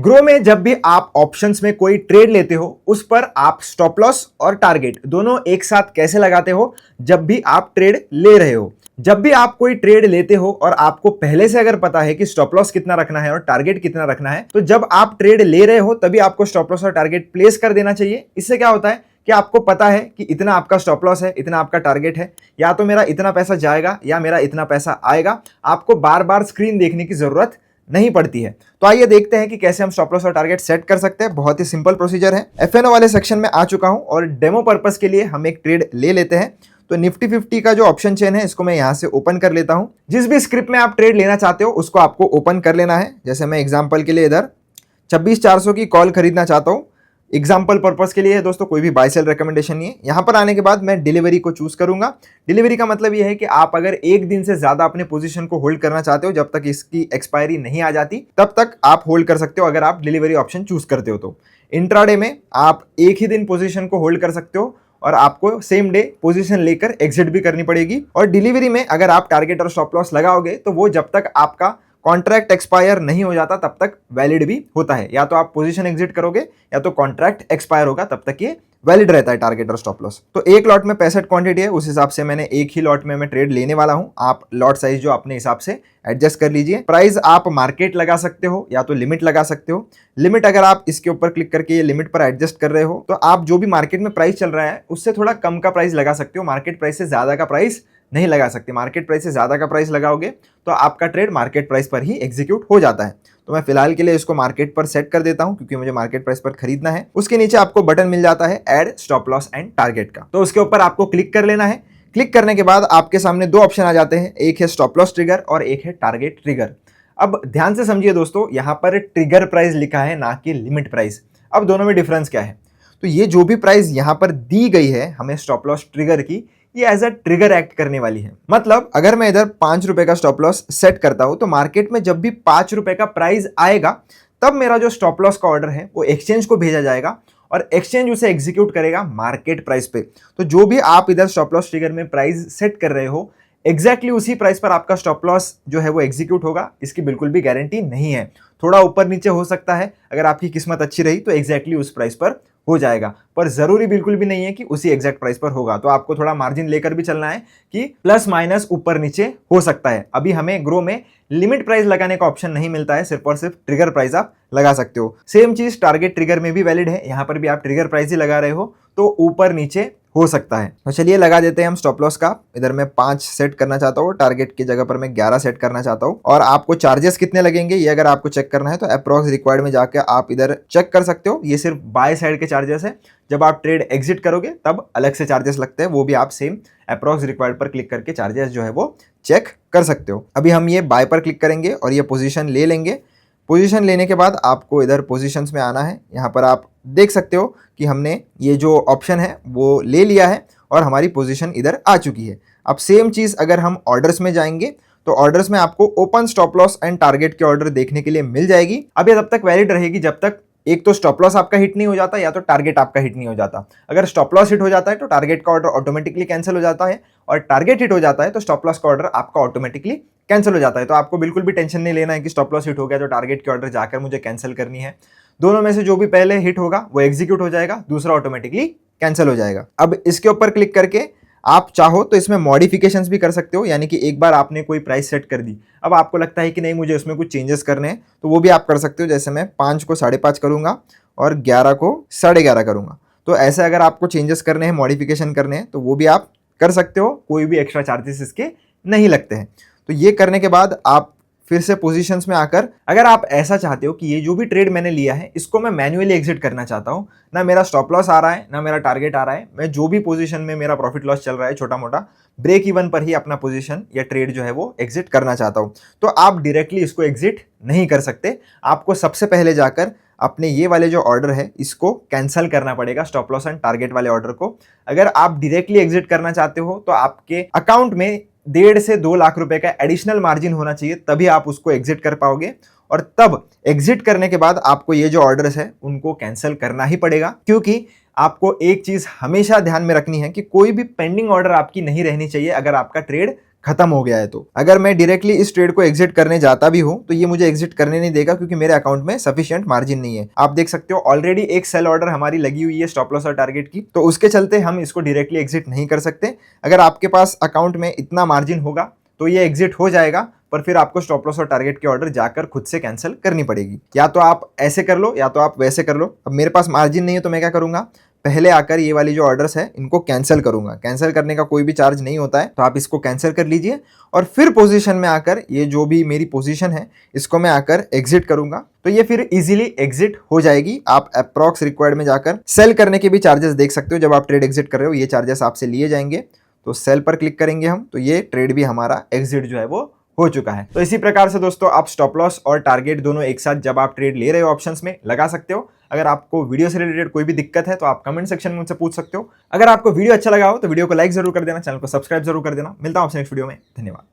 Grow में जब भी आप ऑप्शंस में कोई ट्रेड लेते हो उस पर आप स्टॉप लॉस और टारगेट दोनों एक साथ कैसे लगाते हो जब भी आप ट्रेड ले रहे हो। जब भी आप कोई ट्रेड लेते हो और आपको पहले से अगर पता है कि स्टॉप लॉस कितना रखना है और टारगेट कितना रखना है, तो जब आप ट्रेड ले रहे हो तभी आपको स्टॉप लॉस और टारगेट प्लेस कर देना चाहिए। इससे क्या होता है कि आपको पता है कि इतना आपका स्टॉप लॉस है, इतना आपका टारगेट है, या तो मेरा इतना पैसा जाएगा या मेरा इतना पैसा आएगा। आपको बार बार स्क्रीन देखने की जरूरत नहीं पड़ती है। तो आइए देखते हैं कि कैसे हम स्टॉप लॉस और टारगेट सेट कर सकते हैं। बहुत ही सिंपल प्रोसीजर है। एफएनओ वाले सेक्शन में आ चुका हूं और डेमो पर्पस के लिए हम एक ट्रेड ले लेते हैं। तो निफ्टी 50 का जो ऑप्शन चेन है इसको मैं यहां से ओपन कर लेता हूं। जिस भी स्क्रिप्ट में आप ट्रेड लेना चाहते हो उसको आपको ओपन कर लेना है। जैसे मैं एग्जांपल के लिए इधर 26,400 की कॉल खरीदना चाहता हूं। एग्जाम्पल पर्पस के लिए है दोस्तों, कोई भी बाय सेल रिकमेंडेशन नहीं है। यहां पर आने के बाद मैं डिलीवरी को चूज करूंगा। डिलीवरी का मतलब यह है कि आप अगर एक दिन से ज्यादा अपने पोजीशन को होल्ड करना चाहते हो, जब तक इसकी एक्सपायरी नहीं आ जाती तब तक आप होल्ड कर सकते हो अगर आप डिलीवरी ऑप्शन चूज करते हो। तो इंट्राडे में आप एक ही दिन पोजीशन को होल्ड कर सकते हो और आपको सेम डे पोजीशन लेकर एग्जिट भी करनी पड़ेगी। और डिलीवरी में अगर आप टारगेट और स्टॉप लॉस लगाओगे तो वो जब तक आपका कॉन्ट्रैक्ट एक्सपायर नहीं हो जाता तब तक वैलिड भी होता है। या तो आप पोजीशन एग्जिट करोगे या तो कॉन्ट्रैक्ट एक्सपायर होगा, तब तक ये वैलिड रहता है टारगेट और स्टॉप लॉस। तो एक लॉट में 65 क्वांटिटी है, उस हिसाब से मैंने एक ही लॉट में मैं ट्रेड लेने वाला हूं। आप लॉट साइज जो अपने हिसाब से एडजस्ट कर लीजिए। प्राइस आप मार्केट लगा सकते हो या तो लिमिट लगा सकते हो। लिमिट अगर आप इसके ऊपर क्लिक करके ये लिमिट पर एडजस्ट कर रहे हो तो आप जो भी मार्केट में प्राइस चल रहा है उससे थोड़ा कम का प्राइस लगा सकते हो। मार्केट प्राइस से ज्यादा का प्राइस नहीं लगा सकते। मार्केट प्राइस से ज्यादा का प्राइस लगाओगे तो आपका ट्रेड मार्केट प्राइस पर ही एग्जीक्यूट हो जाता है। तो मैं फिलहाल के लिए इसको मार्केट पर सेट कर देता हूं क्योंकि मुझे मार्केट प्राइस पर खरीदना है। उसके नीचे आपको बटन मिल जाता है add stop loss and target का, तो उसके ऊपर आपको क्लिक कर लेना है। क्लिक करने के बाद आपके सामने दो ऑप्शन आ जाते हैं, एक है स्टॉप लॉस ट्रिगर और एक है टारगेट ट्रिगर। अब ध्यान से समझिए दोस्तों, यहाँ पर ट्रिगर प्राइस लिखा है ना कि लिमिट प्राइस। अब दोनों में डिफरेंस क्या है? तो ये जो भी प्राइस यहाँ पर दी गई है हमें स्टॉप लॉस ट्रिगर की, ये एज अ ट्रिगर एक्ट करने वाली है। मतलब अगर मैं इधर 5 रुपए का स्टॉप लॉस सेट करता हूं तो मार्केट में जब भी 5 रुपए का प्राइस आएगा तब मेरा जो स्टॉप लॉस का ऑर्डर है वो एक्सचेंज को भेजा जाएगा और एक्सचेंज उसे एग्जीक्यूट करेगा मार्केट प्राइस पे। तो जो भी आप इधर स्टॉप लॉस ट्रिगर में प्राइस सेट कर रहे हो एग्जैक्टली उसी प्राइस पर आपका स्टॉप लॉस जो है वो एग्जीक्यूट होगा। इसकी बिल्कुल भी गारंटी नहीं है, थोड़ा ऊपर नीचे हो सकता है। अगर आपकी किस्मत अच्छी रही तो एग्जैक्टली उस प्राइस पर हो जाएगा, पर जरूरी बिल्कुल भी नहीं है कि उसी एग्जैक्ट प्राइस पर होगा। तो आपको थोड़ा मार्जिन लेकर भी चलना है कि प्लस माइनस ऊपर नीचे हो सकता है। अभी हमें ग्रो में लिमिट प्राइस लगाने का ऑप्शन नहीं मिलता है, सिर्फ और सिर्फ ट्रिगर प्राइस आप लगा सकते हो। सेम चीज टारगेट ट्रिगर में भी वैलिड है। यहाँ पर भी आप ट्रिगर प्राइस ही लगा रहे हो तो ऊपर नीचे हो सकता है। तो चलिए लगा देते हैं हम स्टॉप लॉस का। इधर मैं 5 सेट करना चाहता हूँ, टारगेट की जगह पर मैं 11 सेट करना चाहता हूँ। और आपको चार्जेस कितने लगेंगे ये अगर आपको चेक करना है तो अप्रॉक्स रिक्वायर्ड में जाके आप इधर चेक कर सकते हो। ये सिर्फ बाय साइड के चार्जेस है, जब आप ट्रेड एग्जिट करोगे तब अलग से चार्जेस लगते हैं, वो भी आप सेम अप्रॉक्स रिक्वायर्ड पर क्लिक करके चार्जेस जो है वो चेक कर सकते हो। अभी हम ये बाय पर क्लिक करेंगे और ये पोजीशन ले लेंगे। पोजीशन लेने के बाद आपको इधर पोजीशंस में आना है। यहाँ पर आप देख सकते हो कि हमने ये जो ऑप्शन है वो ले लिया है और हमारी पोजीशन इधर आ चुकी है। अब सेम चीज़ अगर हम ऑर्डर्स में जाएंगे तो ऑर्डर्स में आपको open stop loss and target के ऑर्डर देखने के लिए मिल जाएगी। अब ये तब तक वैलिड रहेगी जब तक एक तो स्टॉप लॉस आपका हिट नहीं हो जाता या तो टारगेट आपका हिट नहीं हो जाता। अगर स्टॉप लॉस हिट हो जाता है तो टारगेट का ऑर्डर ऑटोमेटिकली कैंसिल हो जाता है, और टारगेट हिट हो जाता है तो स्टॉप लॉस का ऑर्डर आपका ऑटोमेटिकली कैंसिल हो जाता है। तो आपको बिल्कुल भी टेंशन नहीं लेना है कि स्टॉप लॉस हिट हो गया तो टारगेट के ऑर्डर जाकर मुझे कैंसिल करनी है। दोनों में से जो भी पहले हिट होगा वो एग्जीक्यूट हो जाएगा, दूसरा ऑटोमेटिकली कैंसिल हो जाएगा। अब इसके ऊपर क्लिक करके आप चाहो तो इसमें मॉडिफिकेशंस भी कर सकते हो, यानी कि एक बार आपने कोई प्राइस सेट कर दी, अब आपको लगता है कि नहीं मुझे उसमें कुछ चेंजेस करने हैं तो वो भी आप कर सकते हो। जैसे मैं 5 को 5.5 करूंगा और 11 को 11.5 करूंगा। तो ऐसे अगर आपको चेंजेस करने हैं, मॉडिफिकेशन करने हैं तो वो भी आप कर सकते हो, कोई भी एक्स्ट्रा चार्जेस इसके नहीं लगते हैं। तो ये करने के बाद आप फिर से पोजीशंस में आकर अगर आप ऐसा चाहते हो कि ये जो भी ट्रेड मैंने लिया है इसको मैं मैन्युअली एग्जिट करना चाहता हूँ, ना मेरा स्टॉप लॉस आ रहा है ना मेरा टारगेट आ रहा है, मैं जो भी पोजीशन में मेरा प्रॉफिट लॉस चल रहा है छोटा मोटा ब्रेक इवन पर ही अपना पोजीशन या ट्रेड जो है वो एग्जिट करना चाहता हूँ, तो आप डायरेक्टली इसको एग्जिट नहीं कर सकते। आपको सबसे पहले जाकर अपने ये वाले जो ऑर्डर है इसको कैंसिल करना पड़ेगा, स्टॉप लॉस एंड टारगेट वाले ऑर्डर को। अगर आप डायरेक्टली एग्जिट करना चाहते हो तो आपके अकाउंट में 1.5 से 2 लाख रुपए का एडिशनल मार्जिन होना चाहिए, तभी आप उसको एग्जिट कर पाओगे। और तब एग्जिट करने के बाद आपको ये जो ऑर्डर्स है उनको कैंसिल करना ही पड़ेगा, क्योंकि आपको एक चीज हमेशा ध्यान में रखनी है कि कोई भी पेंडिंग ऑर्डर आपकी नहीं रहनी चाहिए अगर आपका ट्रेड खत्म हो गया है। तो अगर मैं डायरेक्टली इस ट्रेड को एग्जिट करने जाता भी हूं तो ये मुझे एग्जिट करने नहीं देगा, क्योंकि मेरे अकाउंट में सफिशिएंट मार्जिन नहीं है। आप देख सकते हो ऑलरेडी एक सेल ऑर्डर हमारी लगी हुई है स्टॉप लॉस और टारगेट की, तो उसके चलते हम इसको डायरेक्टली एग्जिट नहीं कर सकते। अगर आपके पास अकाउंट में इतना मार्जिन होगा तो ये एग्जिट हो जाएगा, पर फिर आपको स्टॉप लॉस और टारगेट के ऑर्डर जाकर खुद से कैंसिल करनी पड़ेगी। या तो आप ऐसे कर लो या तो आप वैसे कर लो। अब मेरे पास मार्जिन नहीं है तो मैं क्या करूंगा, पहले आकर ये वाली जो ऑर्डर्स है इनको कैंसिल करूंगा। कैंसिल करने का कोई भी चार्ज नहीं होता है, तो आप इसको कैंसिल कर लीजिए और फिर पोजीशन में आकर ये जो भी मेरी पोजीशन है इसको मैं आकर एग्जिट करूंगा, तो ये फिर इजीली एग्जिट हो जाएगी। आप अप्रॉक्स रिक्वायर्ड में जाकर सेल करने के भी चार्जेस देख सकते हो। जब आप ट्रेड एग्जिट कर रहे हो ये चार्जेस आपसे लिए जाएंगे, तो सेल पर क्लिक करेंगे हम, तो ये ट्रेड भी हमारा एग्जिट जो है वो हो चुका है। तो इसी प्रकार से दोस्तों आप स्टॉप लॉस और टारगेट दोनों एक साथ जब आप ट्रेड ले रहे हो ऑप्शंस में लगा सकते हो। अगर आपको वीडियो से रिलेटेड कोई भी दिक्कत है तो आप कमेंट सेक्शन में मुझसे पूछ सकते हो। अगर आपको वीडियो अच्छा लगा हो तो वीडियो को लाइक जरूर कर देना, चैनल को सब्सक्राइब जरूर कर देना। मिलता हूं आपसे नेक्स्ट वीडियो में। धन्यवाद।